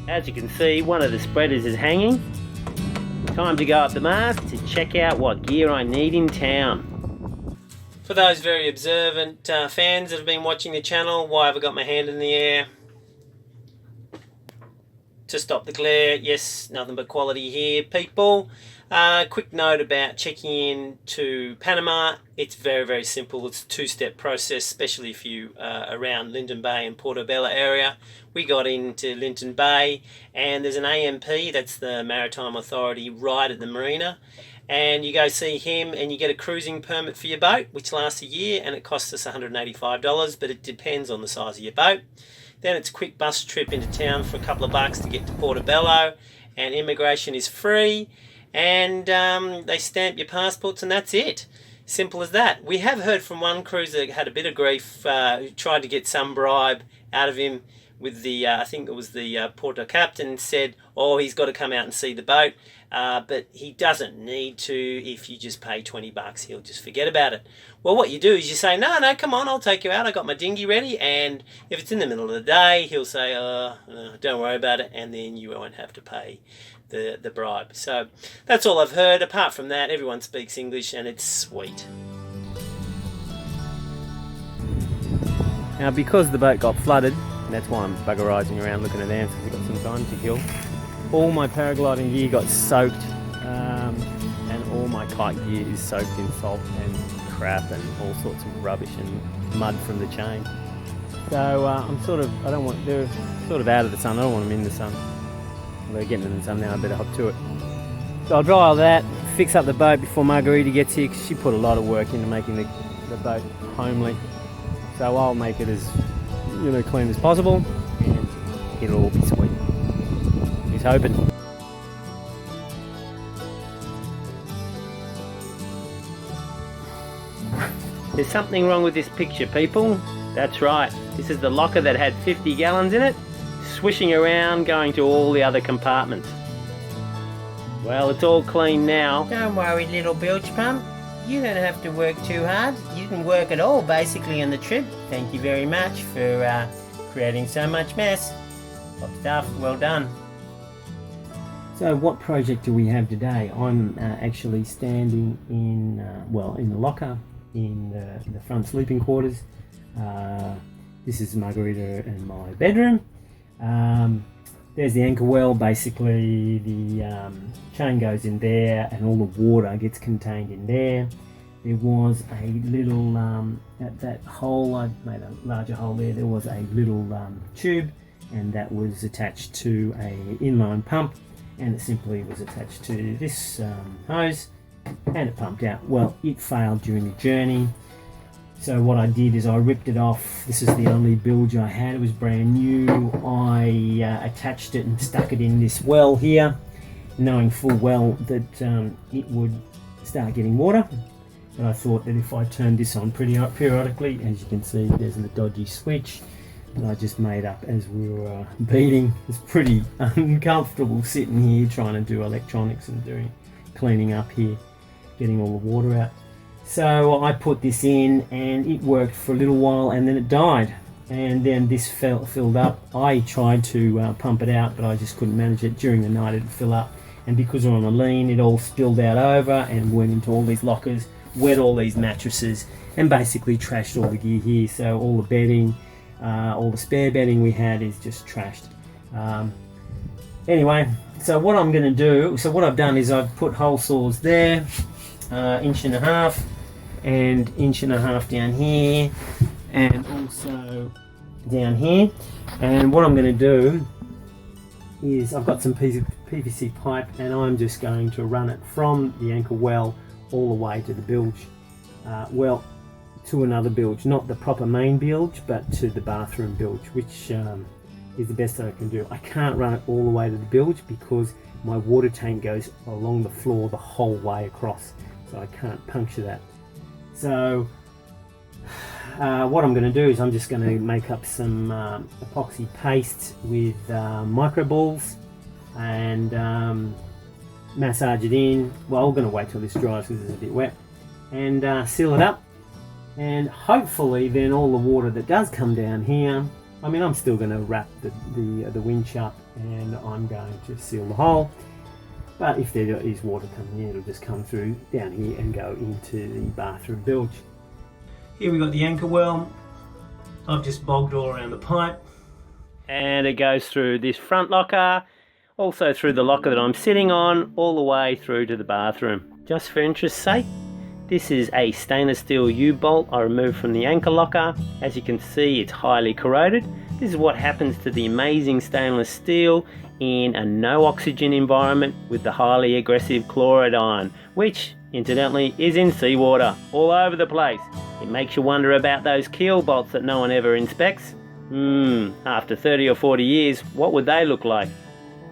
As you can see, one of the spreaders is hanging. Time to go up the mast to check out what gear I need in town. For those very observant fans that have been watching the channel, why have I got my hand in the air? To stop the glare. Yes, nothing but quality here, people. Quick note about checking in to Panama. It's very, very simple. It's a two-step process, especially if you around Linden Bay and Portobello area. We got into Linden Bay, and there's an AMP, that's the Maritime Authority, right at the marina. And you go see him and you get a cruising permit for your boat, which lasts a year, and it costs us $185, but it depends on the size of your boat. Then it's a quick bus trip into town for a couple of bucks to get to Portobello, and immigration is free, and they stamp your passports, and that's it. Simple as that. We have heard from one cruiser that had a bit of grief, who tried to get some bribe out of him with the, I think it was the Porto captain, said, oh, he's got to come out and see the boat, but he doesn't need to. If you just pay 20 bucks, he'll just forget about it. Well, what you do is you say, no, come on, I'll take you out. I got my dinghy ready. And if it's in the middle of the day, he'll say, don't worry about it. And then you won't have to pay the bribe. So that's all I've heard. Apart from that, everyone speaks English and it's sweet. Now, because the boat got flooded, and that's why I'm buggerising around looking at them, because we've got some time to kill, all my paragliding gear got soaked, and all my kite gear is soaked in salt and crap and all sorts of rubbish and mud from the chain. So I'm sort of, they're sort of out of the sun. I don't want them in the sun. They're getting in the sun now, I better hop to it. So I'll dry all that, fix up the boat before Margarita gets here, because she put a lot of work into making the boat homely. So I'll make it as clean as possible, and it'll all be sweet. He's hoping. There's something wrong with this picture, people. That's right. This is the locker that had 50 gallons in it, swishing around, going to all the other compartments. Well, it's all clean now. Don't worry, little bilge pump. You don't have to work too hard. You can work at all, basically, on the trip. Thank you very much for creating so much mess. Top stuff. Well done. So what project do we have today? I'm actually standing in, in the locker in the front sleeping quarters. This is Margarita and my bedroom. There's the anchor well. Basically the chain goes in there and all the water gets contained in there. There was a little, at that hole, I made a larger hole there, there was a little tube, and that was attached to a inline pump, and it simply was attached to this hose, and it pumped out. Well, it failed during the journey, so what I did is I ripped it off. This is the only bilge I had, it was brand new. I attached it and stuck it in this well here, knowing full well that it would start getting water. But I thought that if I turned this on periodically, as you can see, there's the dodgy switch that I just made up as we were beating. It's pretty uncomfortable sitting here trying to do electronics and cleaning up here, getting all the water out. So I put this in and it worked for a little while, and then it died. And then this filled up. I tried to pump it out, but I just couldn't manage it. During the night it'd fill up. And because we're on a lean, it all spilled out over and went into all these lockers, wet all these mattresses, and basically trashed all the gear here. So all the bedding, all the spare bedding we had is just trashed. Anyway, so what I'm going to do, so what I've done is I've put hole saws there, 1.5 inches and 1.5 inches down here, and also down here. And what I'm going to do is I've got some PVC pipe, and I'm just going to run it from the anchor well all the way to the bilge, to another bilge, not the proper main bilge, but to the bathroom bilge, which is the best that I can do. I can't run it all the way to the bilge because my water tank goes along the floor the whole way across, so I can't puncture that. So what I'm going to do is I'm just going to make up some epoxy paste with micro balls and massage it in. Well, I'm going to wait till this dries because it's a bit wet, and seal it up, and hopefully then all the water that does come down here, I mean, I'm still going to wrap the winch up, and I'm going to seal the hole. But if there is water coming in, it'll just come through down here and go into the bathroom bilge. Here we got the anchor well. I've just bogged all around the pipe. And it goes through this front locker, also through the locker that I'm sitting on, all the way through to the bathroom. Just for interest's sake, this is a stainless steel U-bolt I removed from the anchor locker. As you can see, it's highly corroded. This is what happens to the amazing stainless steel in a no oxygen environment with the highly aggressive chloride ion, which incidentally is in seawater all over the place. It makes you wonder about those keel bolts that no one ever inspects. After 30 or 40 years, what would they look like?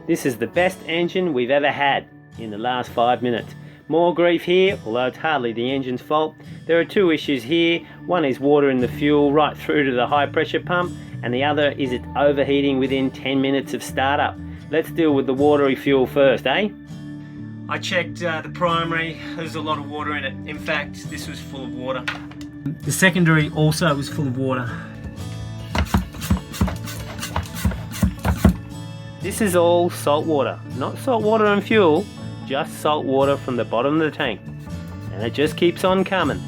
This is the best engine we've ever had in the last 5 minutes. More grief here, although it's hardly the engine's fault. There are two issues here. One is water in the fuel right through to the high pressure pump, and the other is it's overheating within 10 minutes of startup. Let's deal with the watery fuel first, eh? I checked the primary, there's a lot of water in it. In fact, this was full of water. The secondary also was full of water. This is all salt water, not salt water and fuel, just salt water from the bottom of the tank. And it just keeps on coming.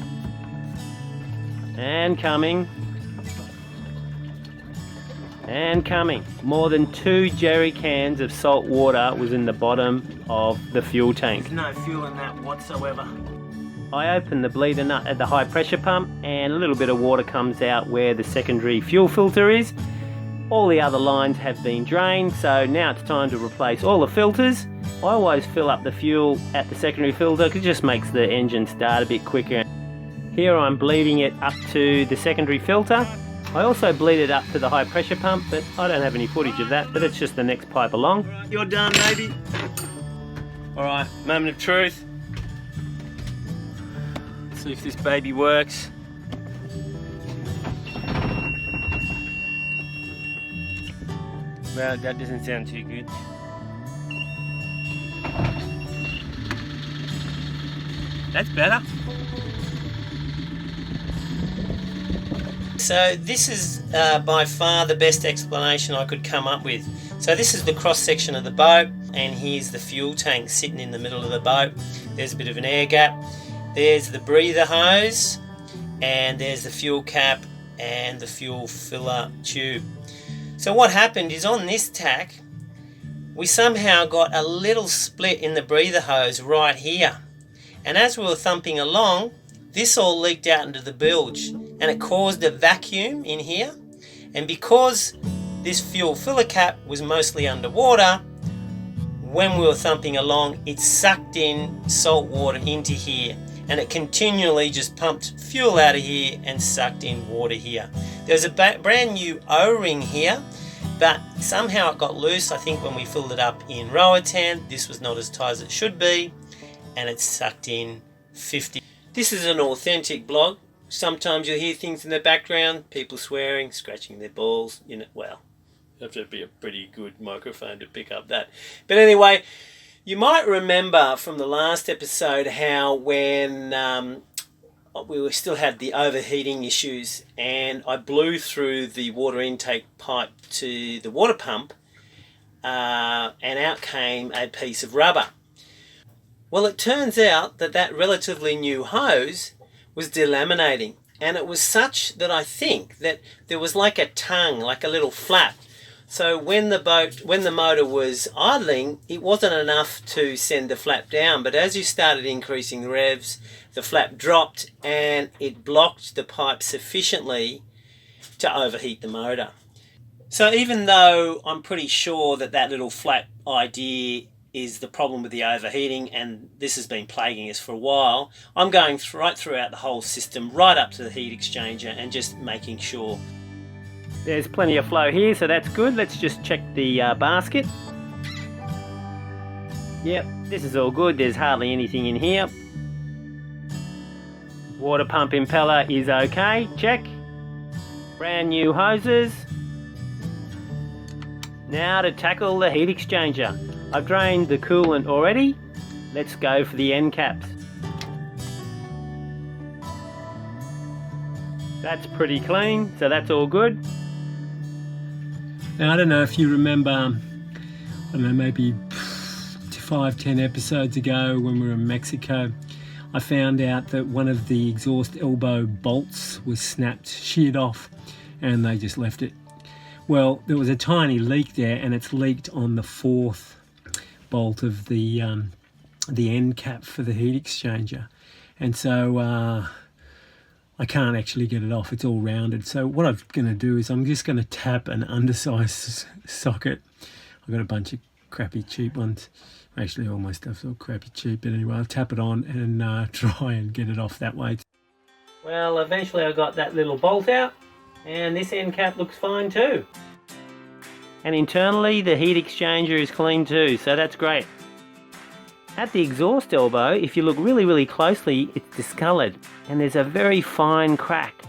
And coming. And coming. More than 2 jerry cans of salt water was in the bottom of the fuel tank. There's no fuel in that whatsoever. I opened the bleeder nut at the high pressure pump, and a little bit of water comes out where the secondary fuel filter is. All the other lines have been drained, so now it's time to replace all the filters. I always fill up the fuel at the secondary filter because it just makes the engine start a bit quicker. Here I'm bleeding it up to the secondary filter. I also bleed it up to the high pressure pump, but I don't have any footage of that, but it's just the next pipe along. Right, you're done, baby. Alright, moment of truth. Let's see if this baby works. Well, that doesn't sound too good. That's better. So this is by far the best explanation I could come up with. So this is the cross section of the boat, and here's the fuel tank sitting in the middle of the boat. There's a bit of an air gap. There's the breather hose, and there's the fuel cap and the fuel filler tube. So what happened is on this tack, we somehow got a little split in the breather hose right here. And as we were thumping along, this all leaked out into the bilge, and it caused a vacuum in here. And because this fuel filler cap was mostly underwater, when we were thumping along, it sucked in salt water into here, and it continually just pumped fuel out of here and sucked in water here. There's a brand new O-ring here, but somehow it got loose. I think when we filled it up in Roatan, this was not as tight as it should be, and it sucked in 50. This is an authentic blog. Sometimes you'll hear things in the background, people swearing, scratching their balls, you know, well, you have to be a pretty good microphone to pick up that. But anyway, you might remember from the last episode how when we still had the overheating issues, and I blew through the water intake pipe to the water pump, and out came a piece of rubber. Well, it turns out that that relatively new hose was delaminating, and it was such that I think that there was like a tongue, like a little flap. So when the motor was idling, it wasn't enough to send the flap down, but as you started increasing the revs, the flap dropped and it blocked the pipe sufficiently to overheat the motor. So even though I'm pretty sure that that little flap idea is the problem with the overheating, and this has been plaguing us for a while, I'm going right throughout the whole system, right up to the heat exchanger, and just making sure. There's plenty of flow here, so that's good. Let's just check the basket. Yep, this is all good. There's hardly anything in here. Water pump impeller is okay, check. Brand new hoses. Now to tackle the heat exchanger. I've drained the coolant already. Let's go for the end caps. That's pretty clean, so that's all good. Now I don't know if you remember, I don't know, maybe 5-10 episodes ago when we were in Mexico, I found out that one of the exhaust elbow bolts was snapped, sheared off, and they just left it. Well, there was a tiny leak there, and it's leaked on the 4th bolt of the end cap for the heat exchanger, and so I can't actually get it off. It's all rounded. So what I'm going to do is I'm just going to tap an undersized socket. I've got a bunch of crappy cheap ones. Actually, all my stuff's all crappy cheap, but anyway, I'll tap it on and try and get it off that way. Well, eventually I got that little bolt out, and this end cap looks fine too. And internally the heat exchanger is clean too, so that's great. At the exhaust elbow, if you look really closely, it's discoloured, and there's a very fine crack.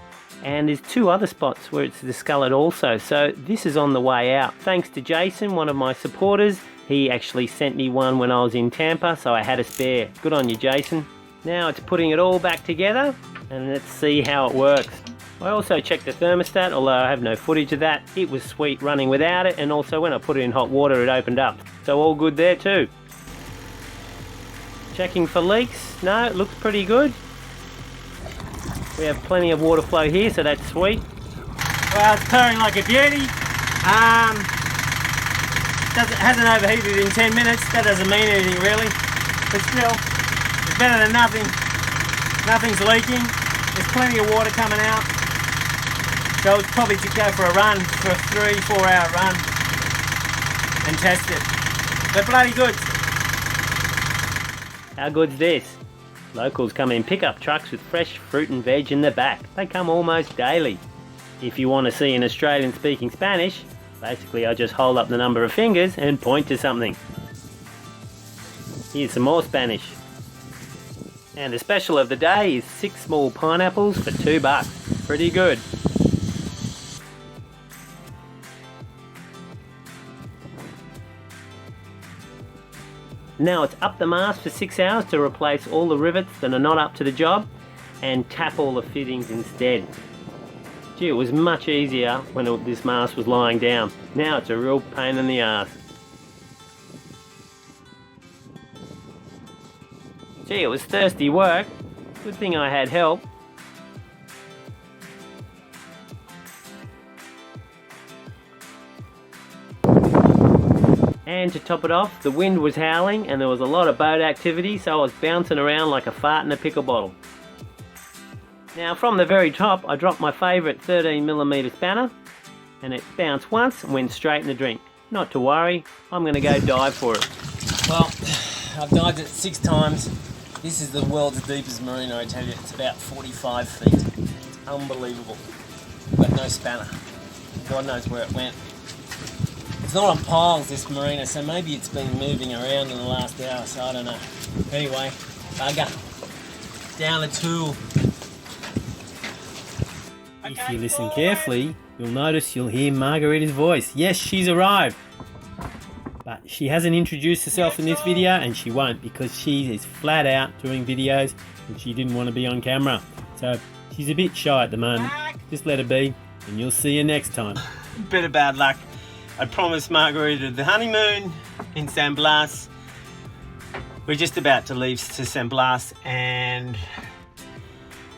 And there's 2 other spots where it's discoloured also, so this is on the way out. Thanks to Jason, one of my supporters. He actually sent me one when I was in Tampa, so I had a spare. Good on you, Jason. Now it's putting it all back together, and let's see how it works. I also checked the thermostat, although I have no footage of that. It was sweet running without it, and also when I put it in hot water, it opened up. So all good there too. Checking for leaks. No, it looks pretty good. We have plenty of water flow here, so that's sweet. Well, it's purring like a beauty. Hasn't overheated in 10 minutes. That doesn't mean anything really, but still, it's better than nothing. Nothing's leaking. There's plenty of water coming out, so it's probably to go for a run, for a 3-4 hour run, and test it. But bloody good. How good's this? Locals come in pickup trucks with fresh fruit and veg in the back. They come almost daily. If you want to see an Australian speaking Spanish, basically I just hold up the number of fingers and point to something. Here's some more Spanish. And the special of the day is 6 small pineapples for $2. Pretty good. Now it's up the mast for 6 hours to replace all the rivets that are not up to the job and tap all the fittings instead. Gee, it was much easier when this mast was lying down. Now it's a real pain in the ass. Gee, it was thirsty work. Good thing I had help. And to top it off, the wind was howling and there was a lot of boat activity, so I was bouncing around like a fart in a pickle bottle. Now from the very top, I dropped my favourite 13mm spanner, and it bounced once and went straight in the drink. Not to worry, I'm going to go dive for it. Well, I've dived it 6 times. This is the world's deepest marina, I tell you. It's about 45 feet. It's unbelievable. But no spanner. God knows where it went. It's not on piles, this marina, so maybe it's been moving around in the last hour, so I don't know. Anyway, bugger. Down a tool. If you listen carefully, you'll notice you'll hear Margarita's voice. Yes, she's arrived. But she hasn't introduced herself in this video, and she won't, because she is flat out doing videos and she didn't want to be on camera. So she's a bit shy at the moment. Just let her be, and you'll see her next time. Bit of bad luck. I promised Margarita the honeymoon in San Blas. We're just about to leave to San Blas, and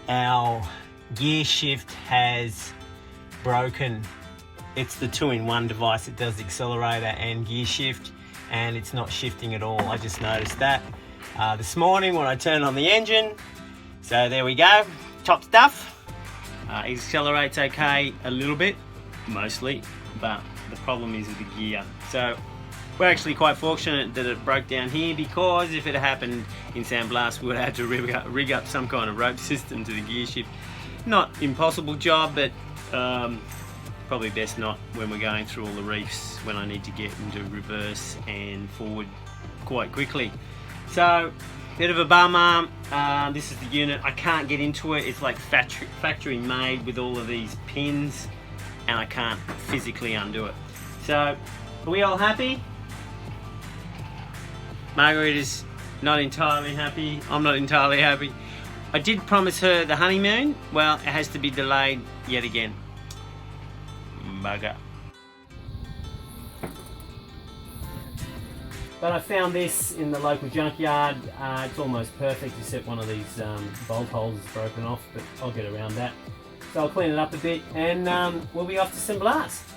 our gear shift has broken. It's the 2-in-1 device. It does accelerator and gear shift, and it's not shifting at all. I just noticed that this morning when I turned on the engine. So there we go, top stuff. It accelerates okay a little bit, mostly, but the problem is with the gear. So we're actually quite fortunate that it broke down here, because if it happened in San Blas, we would have to rig up some kind of rope system to the gear shift. Not impossible job, but probably best not when we're going through all the reefs, when I need to get into reverse and forward quite quickly. So bit of a bummer. This is the unit. I can't get into it. It's like factory made with all of these pins, and I can't physically undo it. So are we all happy? Margarita's not entirely happy. I'm not entirely happy. I did promise her the honeymoon. Well, it has to be delayed yet again. Bugger. But I found this in the local junkyard. It's almost perfect, except one of these bolt holes is broken off, but I'll get around that. So I'll clean it up a bit, and we'll be off to some blasts.